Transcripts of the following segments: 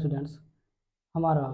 Students, हमारा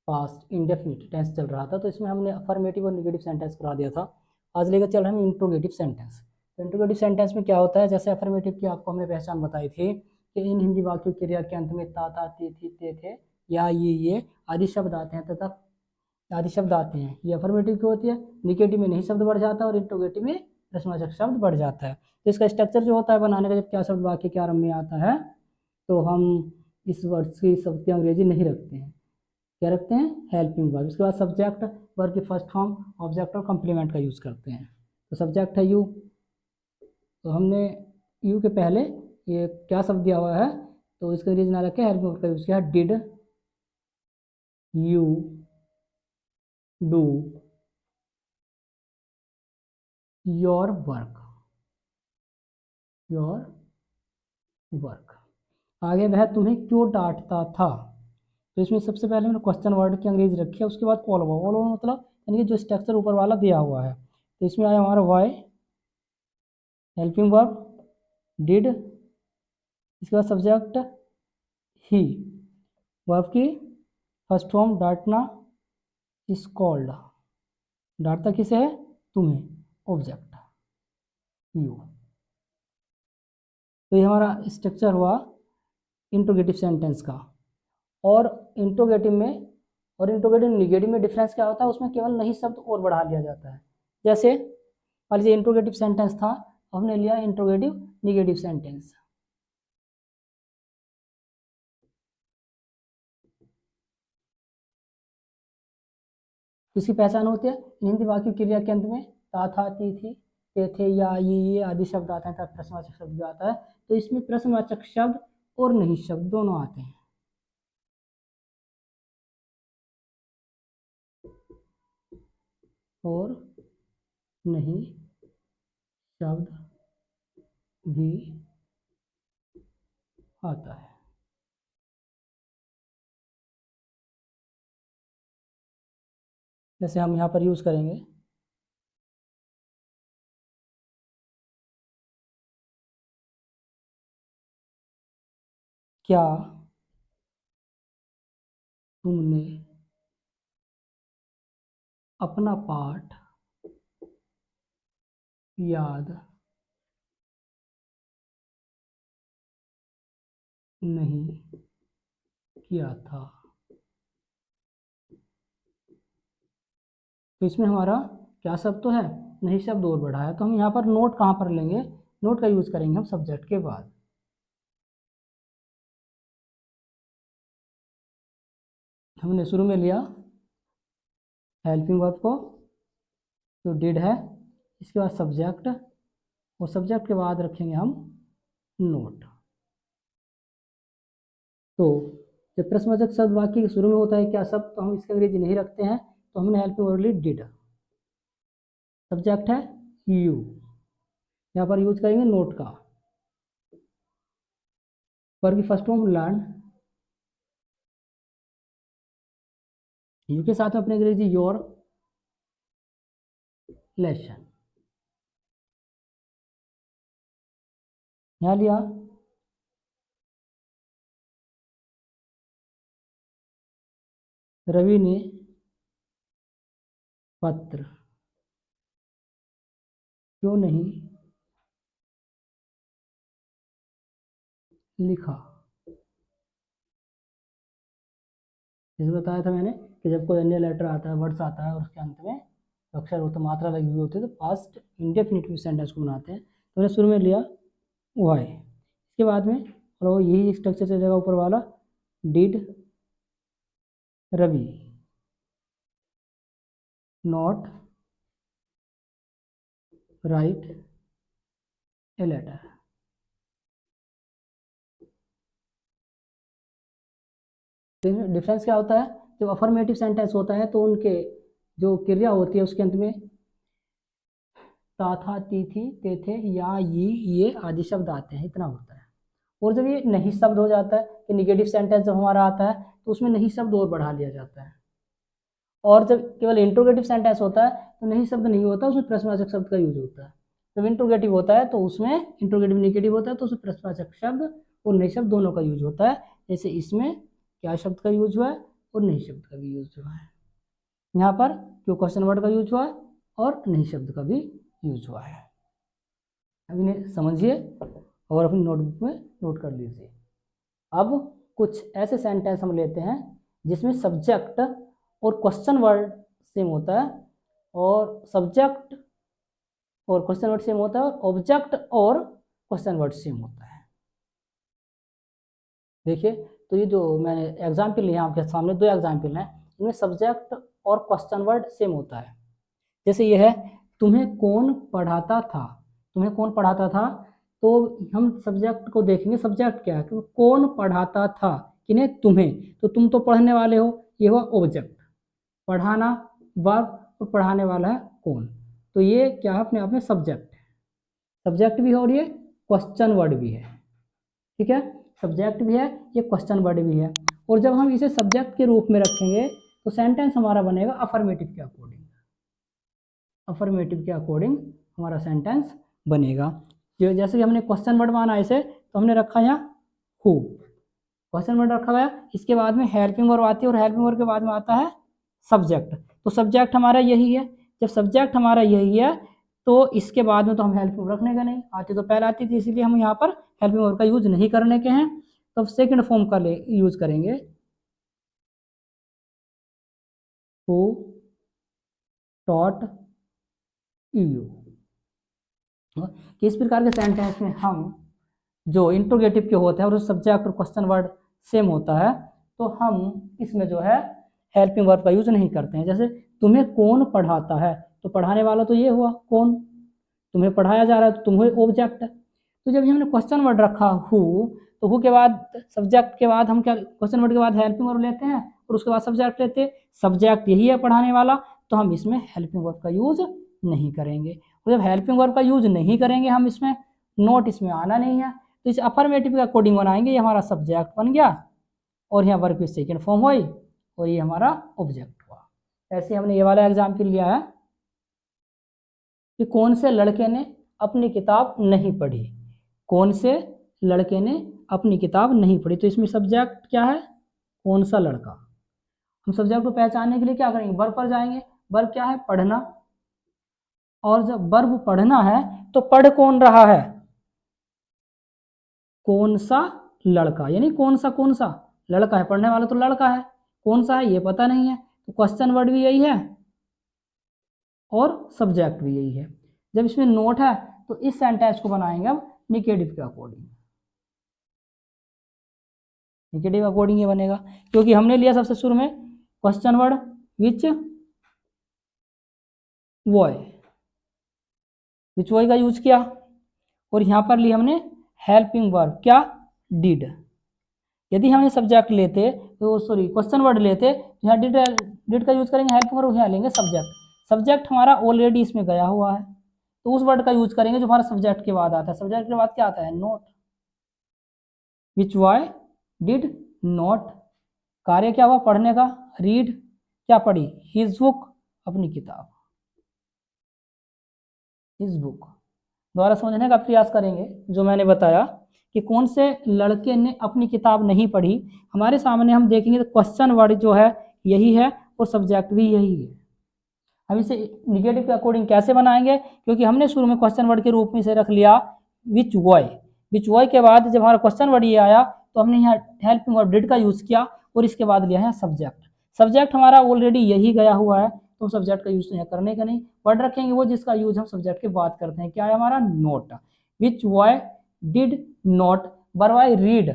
past indefinite tense चल रहा था, तो इसमें हमने अफर्मेटिव और निगेटिव सेंटेंस करा दिया था। आज लेकर चल रहे हैं हम इंट्रोगेटिव सेंटेंस। तो इंट्रोगेटिव सेंटेंस में क्या होता है, जैसे अफर्मेटिव की आपको हमने पहचान बताई थी कि इन हिंदी वाक्यों क्रिया के अंत में ता था ती थी ते थे या ये आदि शब्द आते हैं तथा आदि शब्द आते हैं। ये अफर्मेटिव की होती है। निगेटिव में नहीं शब्द बढ़ जाता है और इंट्रोगेटिव में प्रश्नवाचक शब्द बढ़ जाता है। तो इसका स्ट्रक्चर जो होता है बनाने का, जब क्या शब्द वाक्य के आरंभ में आता है तो हम इस वर्ड की शब्द की अंग्रेजी नहीं रखते हैं। क्या रखते हैं? Helping verb. उसके बाद सब्जेक्ट, वर्ब की फर्स्ट फॉर्म, ऑब्जेक्ट और कंप्लीमेंट का यूज करते हैं। तो सब्जेक्ट है यू, तो हमने यू के पहले ये क्या शब्द दिया हुआ है तो इसका अंग्रेजी ना रखे हेल्पिंग वर्ब का यूज किया। Did you do your work, your work. आगे वह तुम्हें क्यों डांटता था, तो इसमें सबसे पहले मैंने क्वेश्चन वर्ड की अंग्रेजी रखी है। उसके बाद ऑल ओवर मतलब यानी कि जो स्ट्रक्चर ऊपर वाला दिया हुआ है। तो इसमें आया हमारा वाई, हेल्पिंग वर्ब डिड, इसके बाद सब्जेक्ट ही, वर्ब की फर्स्ट फॉर्म डांटना, स्कॉल्ड, डांटता किसे है? तुम्हें, ऑब्जेक्ट यू। तो ये हमारा स्ट्रक्चर हुआ इंट्रोगेटिव सेंटेंस का। और इंट्रोगेटिव में और इंट्रोगेटिव निगेटिव में डिफरेंस क्या होता है, उसमें केवल नहीं शब्द और बढ़ा लिया जाता है। जैसे मान लीजिए इंट्रोगेटिव सेंटेंस था, हमने लिया इंट्रोगेटिव निगेटिव सेंटेंस। इसकी पहचान होती है हिंदी वाक्य क्रिया के अंत में ता था ती थी ते थे या ये आदि शब्द आते हैं तथा प्रश्नवाचक शब्द भी आता है। तो इसमें प्रश्नवाचक शब्द और नहीं शब्द दोनों आते हैं। और नहीं शब्द भी आता है। जैसे हम यहाँ पर यूज करेंगे क्या तुमने अपना पाठ याद नहीं किया था। तो इसमें हमारा क्या शब्द तो है, नहीं शब्द और बढ़ा है। तो हम यहाँ पर नोट कहाँ पर लेंगे? नोट का यूज करेंगे हम सब्जेक्ट के बाद। हमने शुरू में लिया हेल्पिंग वर्ब को, जो डिड है, इसके बाद सब्जेक्ट, और सब्जेक्ट के बाद रखेंगे हम नोट। तो जब प्रश्नवाचक शब्द वाक्य के शुरू में होता है क्या शब्द, तो हम इसकी अंग्रेजी नहीं रखते हैं, तो हमने हेल्पिंग वर्ब ली डिड, सब्जेक्ट है यू, यहाँ पर यूज करेंगे नोट का। वर्ब की फर्स्ट फॉर्म लर्न, यू के साथ में अपनी अंग्रेजी योर लेसन। यहाँ लिया रवि ने पत्र क्यों नहीं लिखा। जैसे बताया था मैंने कि जब कोई अन्य लेटर आता है, वर्ड्स आता है और उसके अंत में अक्षर होता, मात्रा लगी हुई होती है, तो पास्ट इंडेफिनिटिव सेंटेंस को बनाते हैं। तो मैंने शुरू में लिया वाई, इसके बाद में और यही स्ट्रक्चर चलेगा ऊपर वाला, did Ravi not write a letter. Difference क्या होता है, जब अफर्मेटिव सेंटेंस होता है तो उनके जो क्रिया होती है उसके अंत में ता था ती थी ते थे या ये आदि शब्द आते हैं, इतना होता है। और जब ये नहीं शब्द हो जाता है कि निगेटिव सेंटेंस जब हमारा आता है तो उसमें नहीं शब्द और बढ़ा लिया जाता है। और जब केवल इंट्रोगेटिव सेंटेंस होता है तो नहीं शब्द नहीं होता, उसमें प्रश्नवाचक शब्द का यूज होता है। जब इंट्रोगेटिव होता है तो उसमें इंट्रोगेटिव निगेटिव होता है तो उसमें प्रश्नवाचक शब्द और नहीं शब्द दोनों का यूज होता है। जैसे इसमें क्या शब्द का यूज हुआ है और नहीं शब्द का भी यूज हुआ है। यहाँ पर क्यों क्वेश्चन वर्ड का यूज हुआ है और नहीं शब्द का भी यूज हुआ है। अब इन्हें समझिए और अपनी नोटबुक में नोट कर लीजिए। अब कुछ ऐसे सेंटेंस हम लेते हैं जिसमें सब्जेक्ट और क्वेश्चन वर्ड सेम होता है, और सब्जेक्ट और क्वेश्चन वर्ड सेम होता है, और ऑब्जेक्ट और क्वेश्चन वर्ड सेम होता है। देखिए, तो ये जो मैंने एग्जाम्पल लिया आपके सामने, 2 एग्जाम्पल हैं, इनमें सब्जेक्ट और क्वेश्चन वर्ड सेम होता है। जैसे ये है, तुम्हें कौन पढ़ाता था, तुम्हें कौन पढ़ाता था, तो हम सब्जेक्ट को देखेंगे, सब्जेक्ट क्या है, तो कौन पढ़ाता था, किन्हें, तुम्हें, तो तुम तो पढ़ने वाले हो, ये हुआ ऑब्जेक्ट, पढ़ाना वर्ब और पढ़ाने वाला है कौन, तो ये क्या है, अपने आप में सब्जेक्ट, सब्जेक्ट भी है और ये क्वेश्चन वर्ड भी है। ठीक है, सब्जेक्ट भी है, ये क्वेश्चन वर्ड भी है, और जब हम इसे सब्जेक्ट के रूप में रखेंगे तो सेंटेंस हमारा बनेगा अफर्मेटिव के अकॉर्डिंग, अफर्मेटिव के अकॉर्डिंग हमारा सेंटेंस बनेगा। जो जैसे कि हमने क्वेश्चन वर्ड माना इसे, तो हमने रखा यहाँ हु, क्वेश्चन वर्ड रखा हुआ है, इसके बाद में हेल्पिंग वर्ब आती है, और हेल्पिंग वर्ब के बाद में आता है सब्जेक्ट, तो सब्जेक्ट हमारा यही है। जब सब्जेक्ट हमारा यही है तो इसके बाद में तो हम हेल्पिंग वर्ब रखने का नहीं, आती तो पहले आती थी, इसीलिए हम यहाँ पर हेल्पिंग वर्ब का यूज नहीं करने के हैं, तो सेकंड फॉर्म का यूज करेंगे, हु टॉट यू। किस प्रकार के सेंटेंस में हम जो इंट्रोगेटिव के होते हैं और सब्जेक्ट और क्वेश्चन वर्ड सेम होता है, तो हम इसमें जो है हेल्पिंग वर्ब का यूज नहीं करते हैं। जैसे तुम्हें कौन पढ़ाता है, तो पढ़ाने वाला तो ये हुआ कौन, तुम्हें पढ़ाया जा रहा है तो तुम हुए ऑब्जेक्ट। तो जब हमने क्वेश्चन वर्ड रखा हु, तो हु के बाद सब्जेक्ट के बाद हम क्या, क्वेश्चन वर्ड के बाद हेल्पिंग वर्ब लेते हैं और उसके बाद सब्जेक्ट लेते हैं, सब्जेक्ट यही है पढ़ाने वाला, तो हम इसमें हेल्पिंग वर्ब का यूज नहीं करेंगे। और जब हेल्पिंग वर्ब का यूज नहीं करेंगे हम इसमें, नोट इसमें आना नहीं है, तो इसे अफर्मेटिव के अकॉर्डिंग बनाएंगे, ये हमारा सब्जेक्ट बन गया और यहाँ वर्ब की सेकेंड फॉर्म हुई और ये हमारा ऑब्जेक्ट हुआ। ऐसे हमने ये वाला एग्जाम्पल लिया है कि कौन से लड़के ने अपनी किताब नहीं पढ़ी, कौन से लड़के ने अपनी किताब नहीं पढ़ी, तो इसमें सब्जेक्ट क्या है, कौन सा लड़का। हम सब्जेक्ट को पहचानने के लिए क्या करेंगे, वर्ब पर जाएंगे, वर्ब क्या है, पढ़ना, और जब वर्ब पढ़ना है तो पढ़ कौन रहा है, कौन सा लड़का, यानी कौन सा लड़का है, पढ़ने वाला तो लड़का है, कौन सा है ये पता नहीं है, तो क्वेश्चन वर्ड भी यही है और सब्जेक्ट भी यही है। जब इसमें नोट है तो इस सेंटेंस को बनाएंगे अब निगेटिव के अकॉर्डिंग, निगेटिव अकॉर्डिंग ये बनेगा, क्योंकि हमने लिया सबसे शुरू में क्वेश्चन वर्ड विच वॉय, विच वॉय का यूज किया, और यहाँ पर लिया हमने हेल्पिंग वर्ब क्या, डिड। यदि हम ये सब्जेक्ट लेते तो सॉरी क्वेश्चन वर्ड लेते, तो यहाँ डिड का यूज करेंगे, हेल्पिंग वर्ब यहाँ लेंगे सब्जेक्ट, सब्जेक्ट हमारा ऑलरेडी इसमें गया हुआ है, तो उस वर्ड का यूज करेंगे जो हमारा सब्जेक्ट के बाद आता है, सब्जेक्ट के बाद क्या आता है, नोट, विच वॉय डिड नॉट, कार्य क्या हुआ, पढ़ने का, रीड क्या पढ़ी, हिज बुक अपनी किताब, हिज बुक। दोबारा समझने का प्रयास करेंगे जो मैंने बताया कि कौन से लड़के ने अपनी किताब नहीं पढ़ी, हमारे सामने हम देखेंगे तो क्वेश्चन वर्ड जो है यही है और सब्जेक्ट भी यही है। हम इसे निगेटिव के अकॉर्डिंग कैसे बनाएंगे, क्योंकि हमने शुरू में क्वेश्चन वर्ड के रूप में इसे रख लिया विच वॉय, विच वॉय के बाद जब हमारा क्वेश्चन वर्ड ये आया तो हमने यहाँ हेल्पिंग वर्ब डिड का यूज किया और इसके बाद लिया है सब्जेक्ट, सब्जेक्ट हमारा ऑलरेडी यही गया हुआ है तो सब्जेक्ट का यूज यहाँ करने का नहीं, वर्ड रखेंगे वो जिसका यूज हम सब्जेक्ट के बाद करते हैं, क्या है हमारा, नोट, विच वॉय डिड नॉट, बरवाई रीड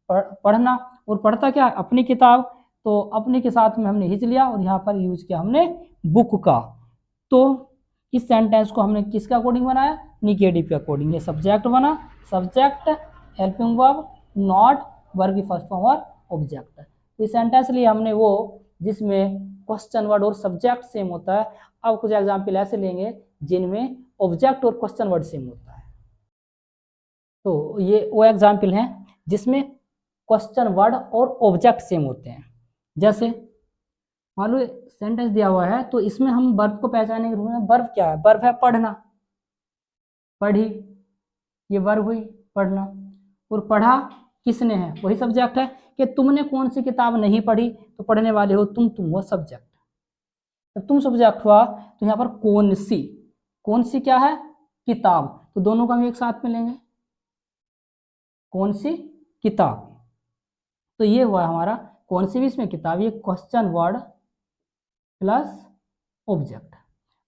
पढ़ना, और पढ़ता क्या, अपनी किताब, तो अपने के साथ में हमने हिज लिया और यहाँ पर यूज किया हमने बुक का। तो इस सेंटेंस को हमने किसके अकॉर्डिंग बनाया, निगेटिव के अकॉर्डिंग, ये सब्जेक्ट बना, subject helping verb not, verb की फर्स्ट फॉर्म और ऑब्जेक्ट। इस सेंटेंस लिए हमने वो जिसमें क्वेश्चन वर्ड और सब्जेक्ट सेम होता है। अब कुछ एग्जाम्पल ऐसे लेंगे जिनमें ऑब्जेक्ट और क्वेश्चन वर्ड सेम होता है, तो ये वो एग्जाम्पल हैं जिसमें क्वेश्चन वर्ड और ऑब्जेक्ट सेम होते हैं। जैसे मान लो सेंटेंस दिया हुआ है तो इसमें हम वर्ब को पहचानने के रूप में, वर्ब क्या है, वर्ब है पढ़ना, पढ़ी, ये वर्ब हुई पढ़ना, और पढ़ा किसने है, वही सब्जेक्ट है। कि तुमने कौन सी किताब नहीं पढ़ी, तो पढ़ने वाले हो तुम वो सब्जेक्ट। जब तुम सब्जेक्ट हुआ तो यहाँ पर कौन सी क्या है, किताब, तो दोनों का हम एक साथ में लेंगे, कौन सी किताब। तो ये हुआ हमारा कौन सी भी इसमें किताब, ये क्वेश्चन वर्ड प्लस ऑब्जेक्ट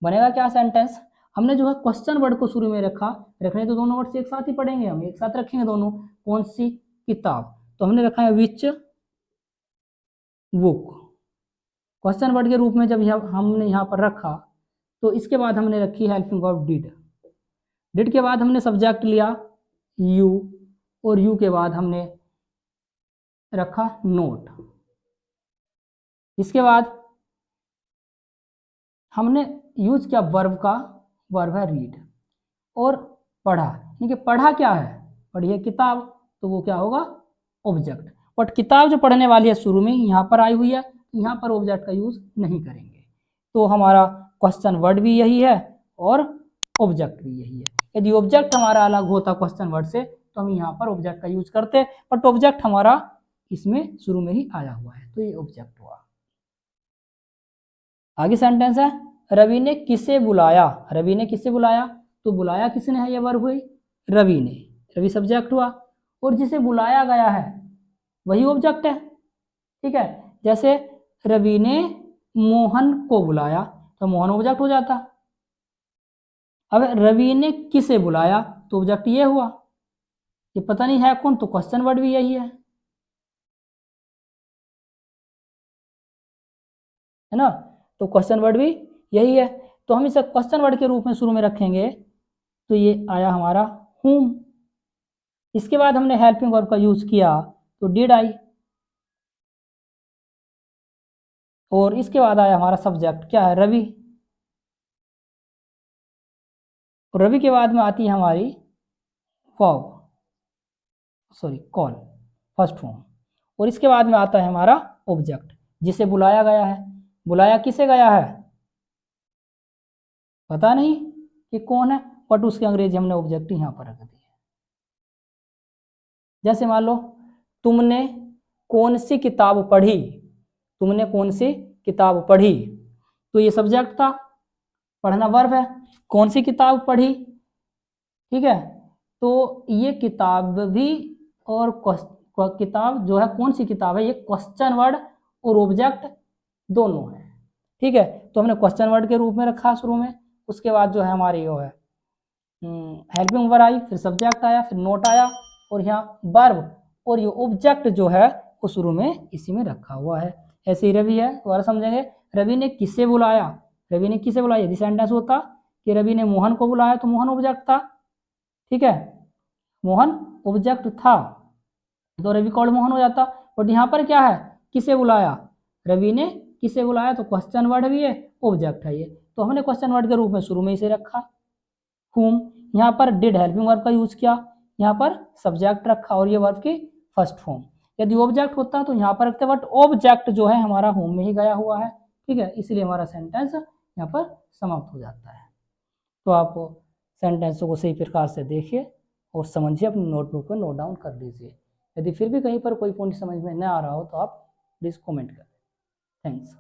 बनेगा क्या सेंटेंस। हमने जो है क्वेश्चन वर्ड को शुरू में रखने तो दोनों वर्ड एक साथ ही पढ़ेंगे, हम एक साथ रखेंगे दोनों, कौन सी किताब, तो हमने रखा है विच बुक। क्वेश्चन वर्ड के रूप में जब हमने यहाँ पर रखा तो इसके बाद हमने रखी हेल्पिंग वर्ब डिड के बाद हमने सब्जेक्ट लिया यू, और यू के बाद हमने रखा नोट। इसके बाद हमने यूज किया वर्ब है रीड, और पढ़ा, यानी कि पढ़ा क्या है, पढ़ी है किताब, तो वो क्या होगा ऑब्जेक्ट। बट किताब जो पढ़ने वाली है शुरू में यहाँ पर आई हुई है, यहाँ पर ऑब्जेक्ट का यूज नहीं करेंगे। तो हमारा क्वेश्चन वर्ड भी यही है और ऑब्जेक्ट भी यही है। यदि ऑब्जेक्ट हमारा अलग होता क्वेश्चन वर्ड से तो हम यहाँ पर ऑब्जेक्ट का यूज करते, बट ऑब्जेक्ट हमारा इसमें शुरू में ही आया हुआ है, तो ये ऑब्जेक्ट हुआ। आगे सेंटेंस है रवि ने किसे बुलाया, रवि ने किसे बुलाया, तो बुलाया किसने है, ये वर्ब हुई रवि ने, रवि सब्जेक्ट हुआ, और जिसे बुलाया गया है वही ऑब्जेक्ट है। ठीक है, जैसे रवि ने मोहन को बुलाया तो मोहन ऑब्जेक्ट हो जाता। अब रवि ने किसे बुलाया तो ऑब्जेक्ट ये हुआ, ये पता नहीं है कौन, तो क्वेश्चन वर्ड भी यही है ना, तो क्वेश्चन वर्ड भी यही है। तो हम इसे क्वेश्चन वर्ड के रूप में शुरू में रखेंगे, तो ये आया हमारा whom। इसके बाद हमने हेल्पिंग वर्ब का यूज किया तो डिड आई, और इसके बाद आया हमारा सब्जेक्ट क्या है रवि, और रवि के बाद में आती है हमारी कॉल फर्स्ट फॉर्म, और इसके बाद में आता है हमारा ऑब्जेक्ट जिसे बुलाया गया है। बुलाया किसे गया है पता नहीं कि कौन है, बट उसके अंग्रेजी हमने ऑब्जेक्ट यहाँ पर रख दिया। जैसे मान लो तुमने कौन सी किताब पढ़ी, तुमने कौन सी किताब पढ़ी, तो ये सब्जेक्ट था, पढ़ना वर्ब है, कौन सी किताब पढ़ी। ठीक है, तो ये किताब भी और किताब जो है कौन सी किताब है, ये क्वेश्चन वर्ड और ऑब्जेक्ट दोनों है। ठीक है, तो हमने क्वेश्चन वर्ड के रूप में रखा शुरू में, उसके बाद जो है हमारी वो है हेल्पिंग वर्ब आई, फिर सब्जेक्ट आया, फिर नोट आया, और यहाँ वर्ब, और ये ऑब्जेक्ट जो है वो शुरू में इसी में रखा हुआ है। ऐसे ही रवि है, दोबारा समझेंगे, रवि ने किसे बुलाया, रवि ने किसे बुलाया, यदि सेंटेंस होता कि रवि ने मोहन को बुलाया तो मोहन ऑब्जेक्ट था। ठीक है, मोहन ऑब्जेक्ट था तो रवि कॉल्ड मोहन हो जाता, बट यहाँ पर क्या है किसे बुलाया, रवि ने किसे बुलाया, तो क्वेश्चन वर्ड भी है ऑब्जेक्ट है ये, तो हमने क्वेश्चन वर्ड के रूप में शुरू में इसे रखा whom। यहाँ पर डिड हेल्पिंग वर्ब का यूज किया, यहाँ पर सब्जेक्ट रखा, और ये वर्ब की फर्स्ट फॉर्म। यदि ऑब्जेक्ट होता तो यहाँ पर रखते, बट ऑब्जेक्ट जो है हमारा होम में ही गया हुआ है। ठीक है, इसलिए हमारा सेंटेंस यहाँ पर समाप्त हो जाता है। तो आप सेंटेंसों को सही प्रकार से देखिए और समझिए, अपनी नोटबुक पर नोट डाउन कर लीजिए। यदि फिर भी कहीं पर कोई पॉइंट समझ में न आ रहा हो तो आप प्लीज़ कमेंट करें। थैंक्स।